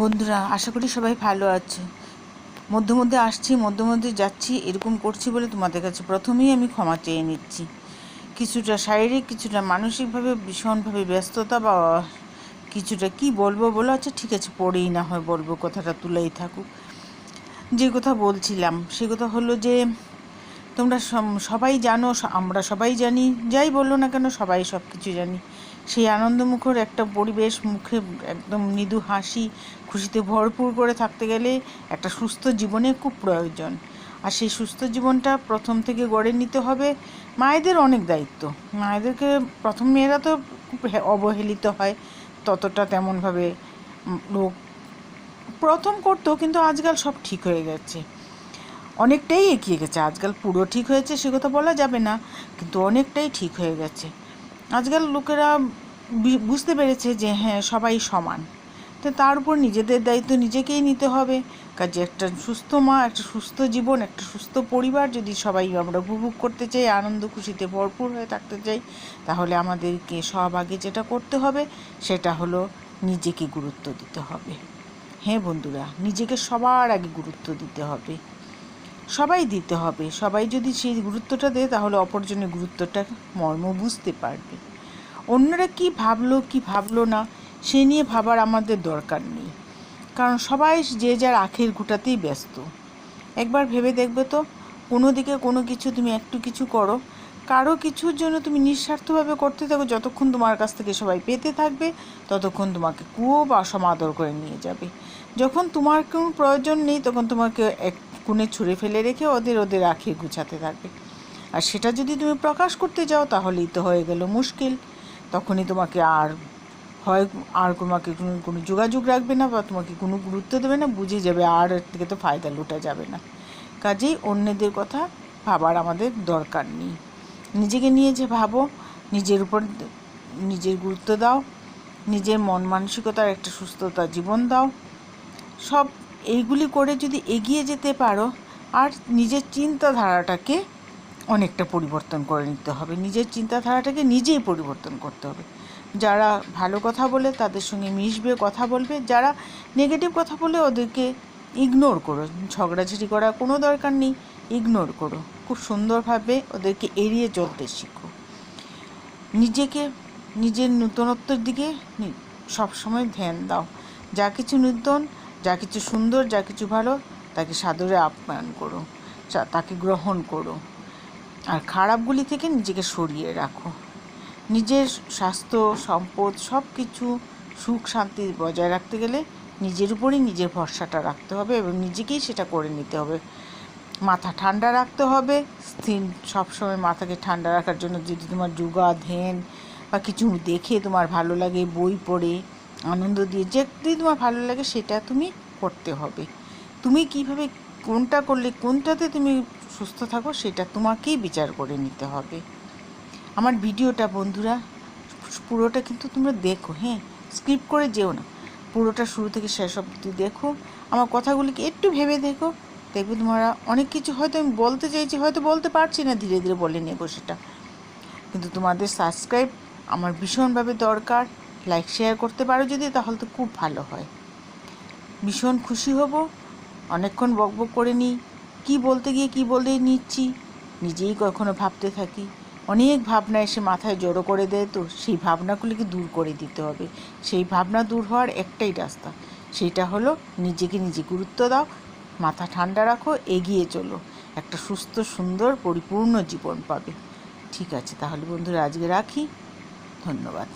বন্ধুরা, আশা করি সবাই ভালো আছে। মধ্যে মধ্যে আসছি, মধ্যে মধ্যে যাচ্ছি, এরকম করছি বলে তোমাদের কাছে প্রথমেই আমি ক্ষমা চেয়ে নিচ্ছি। কিছুটা শারীরিক, কিছুটা মানসিকভাবে ভীষণভাবে ব্যস্ততা বা কিছুটা কি বলবো বলো। আচ্ছা ঠিক আছে, পরেই না হয় বলবো, কথাটা তুলেই থাকুক। যে কথা বলছিলাম সে কথা হলো যে তোমরা সবাই জানো, আমরা সবাই জানি, যাই বললো না কেন সবাই সব কিছু জানি। সেই আনন্দমুখর একটা পরিবেশ, মুখে একদম মৃদু হাসি, খুশিতে ভরপুর করে থাকতে গেলে একটা সুস্থ জীবনে খুব প্রয়োজন। আর সেই সুস্থ জীবনটা প্রথম থেকে গড়ে নিতে হবে। মায়েদের অনেক দায়িত্ব। মায়েদেরকে প্রথম, মেয়েরা তো খুব অবহেলিত হয়, ততটা তেমনভাবে লোক প্রথম করতো, কিন্তু আজকাল সব ঠিক হয়ে গেছে, অনেকটাই এগিয়ে গেছে। আজকাল পুরো ঠিক হয়েছে সে কথা বলা যাবে না, কিন্তু অনেকটাই ঠিক হয়ে গেছে। আজকাল লোকেরা বুঝতে পেরেছে যে হ্যাঁ, সবাই সমান। তো তার উপর নিজেদের দায়িত্ব নিজেকেই নিতে হবে। কাজে একটা সুস্থ মা, একটা সুস্থ জীবন, একটা সুস্থ পরিবার যদি সবাই আমরা উপভোগ করতে চাই, আনন্দ খুশিতে ভরপুর হয়ে থাকতে চাই, তাহলে আমাদেরকে সব আগে যেটা করতে হবে সেটা হলো নিজেকে গুরুত্ব দিতে হবে। হ্যাঁ বন্ধুরা, নিজেকে সবার আগে গুরুত্ব দিতে হবে, সবাই দিতে হবে। সবাই যদি সেই গুরুত্বটা দেয় তাহলে অপরজনের গুরুত্বটার মর্ম বুঝতে পারবে। অন্যরা কি ভাবলো না সে নিয়ে ভাবার আমাদের দরকার নেই, কারণ সবাই যে যার আখের ঘুঁটাতেই ব্যস্ত। একবার ভেবে দেখবে তো, কোনো দিকে কোনো কিছু তুমি একটু কিছু করো, কারো কিছুর জন্য তুমি নিঃস্বার্থভাবে করতে থাকো, যতক্ষণ তোমার কাছ থেকে সবাই পেতে থাকবে ততক্ষণ তোমাকে খুব অসমাদর করে নিয়ে যাবে। যখন তোমার কোনো প্রয়োজন নেই তখন তোমাকে এক কোণে ছুঁড়ে ফেলে রেখে ওদের আখে গুছাতে থাকবে। আর সেটা যদি তুমি প্রকাশ করতে যাও তাহলেই তো হয়ে গেল মুশকিল। তখনই তোমাকে আর তোমাকে কোনো যোগাযোগ রাখবে না, বা তোমাকে কোনো গুরুত্ব দেবে না, বুঝে যাবে আর এর থেকে তো ফায়দা লুটা যাবে না। কাজেই অন্যদের কথা ভাবার আমাদের দরকার নেই। নিজেকে নিয়ে যে ভাবো, নিজের উপর নিজের গুরুত্ব দাও, নিজের মন মানসিকতার একটা সুস্থতা জীবন দাও। সব এইগুলি করে যদি এগিয়ে যেতে পারো, আর নিজের চিন্তাধারাটাকে অনেকটা পরিবর্তন করে নিতে হবে। নিজের চিন্তাধারাটাকে নিজেই পরিবর্তন করতে হবে। যারা ভালো কথা বলে তাদের সঙ্গে মিশবে, কথা বলবে। যারা নেগেটিভ কথা বলে ওদেরকে ইগনোর করো। ঝগড়াঝাটি করার কোনো দরকার নেই, ইগনোর করো। খুব সুন্দরভাবে ওদেরকে এড়িয়ে চলতে শিখো। নিজেকে, নিজের নূতনত্বের দিকে সবসময় ধ্যান দাও। যা কিছু নূতন, যা কিছু সুন্দর, যা কিছু ভালো, তাকে সাদরে আপ্যায়ন করো, তাকে গ্রহণ করো। আর খারাপগুলি থেকে নিজেকে সরিয়ে রাখো। নিজের স্বাস্থ্য, সম্পদ, সব কিছু, সুখ শান্তি বজায় রাখতে গেলে নিজের উপরই নিজের ভরসাটা রাখতে হবে এবং নিজেকেই সেটা করে নিতে হবে। মাথা ঠান্ডা রাখতে হবে, স্থির। সবসময় মাথাকে ঠান্ডা রাখার জন্য যদি তোমার যোগা, ধ্যান বা কিছু দেখে তোমার ভালো লাগে, বই পড়ে আনন্দ দিয়ে যেটি তোমার ভালো লাগে সেটা তুমি করতে হবে। তুমি কিভাবে কোনটা করলে কোনটাতে তুমি সুস্থ থাকো সেটা তোমাকেই বিচার করে নিতে হবে। আমার ভিডিওটা বন্ধুরা পুরোটা কিন্তু তোমরা দেখো, হ্যাঁ, স্কিপ করে যেও না, পুরোটা শুরু থেকে শেষ অবধি দেখো। আমার কথাগুলিকে একটু ভেবে দেখো, দেখবে তোমরা অনেক কিছু হয়তো আমি বলতে চাইছি, হয়তো বলতে পারছি না, ধীরে ধীরে বলে নেবো সেটা। কিন্তু তোমাদের সাবস্ক্রাইব আমার ভীষণভাবে দরকার। লাইক শেয়ার করতে পারো যদি, তাহলে তো খুব ভালো হয়, ভীষণ খুশি হব। অনেকক্ষণ বকবক করে নিই, কী বলতে গিয়ে কী বলে নিচ্ছি নিজেই কখনো ভাবতে থাকি। অনেক ভাবনা এসে মাথায় জড়ো করে দেয়, তো সেই ভাবনাগুলিকে দূর করে দিতে হবে। সেই ভাবনা দূর হওয়ার একটাই রাস্তা, সেইটা হলো নিজেকে নিজে গুরুত্ব দাও, মাথা ঠান্ডা রাখো, এগিয়ে চলো, একটা সুস্থ সুন্দর পরিপূর্ণ জীবন পাবে। ঠিক আছে তাহলে বন্ধুরা, আজকে রাখি। ধন্যবাদ।